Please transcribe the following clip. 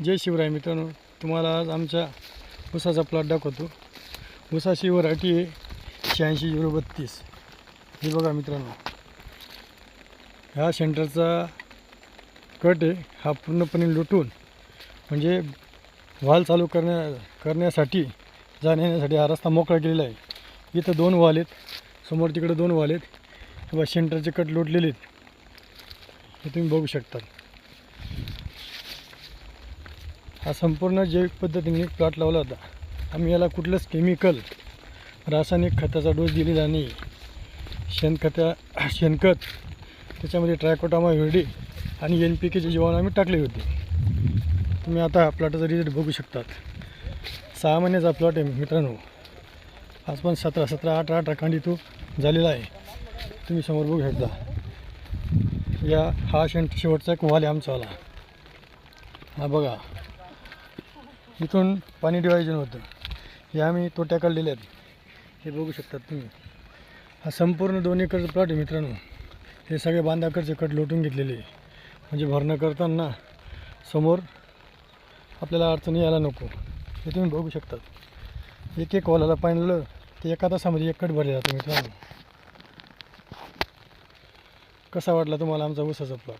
जय शिवराय मित्रांनो, तुम्हाला आज आमच्या ऊसाचा प्लॉट दाखवतो. ऊसाची व्हरायटी आहे 86-032. हे बघा मित्रांनो, ह्या सेंटरचा कट आहे हा पूर्णपणे लुटून म्हणजे वाल चालू करण्यासाठी जाण्यासाठी हा रस्ता मोकळा केलेला आहे. इथं 2 वाल आहेत, समोर तिकडे 2 वाल आहेत. हे बघा सेंटरचे कट लोटलेले आहेत, हे तुम्ही बघू शकता. हा संपूर्ण जैविक पद्धतीने प्लॉट लावला होता. आम्ही याला कुठलंच केमिकल रासायनिक खताचा डोस दिलेला नाही. शेणखत त्याच्यामध्ये ट्रायकोडर्मा विरिडी आणि NPKचे जीवाणू आम्ही टाकले होते. तुम्ही आता प्लॉटचा रिझल्ट बघू शकतात. 6 महिन्याचा प्लॉट आहे मित्रांनो. आज पण 17, 18 कांडी तो झालेला आहे. तुम्ही समोर बघू शकता. हा शेवटचा एक वाल आहे आमचावाला. हा बघा, इथून पाणी डिवायजन होतं. हे आम्ही तोट्या काढलेल्या आहेत, हे बघू शकतात तुम्ही. हा संपूर्ण 2 एकरचा प्लॉट आहे मित्रांनो. हे सगळे बांधाकडचे कट लोटून घेतलेले आहे, म्हणजे भरणं करताना समोर आपल्याला अडचणी यायला नको. हे तुम्ही बघू शकतात. एक वालाला पाहिलं ते एका तासामध्ये 1 कट भरले जातं मित्रांनो. कसा वाटला तुम्हाला आमचा ऊसाचा प्लॉट?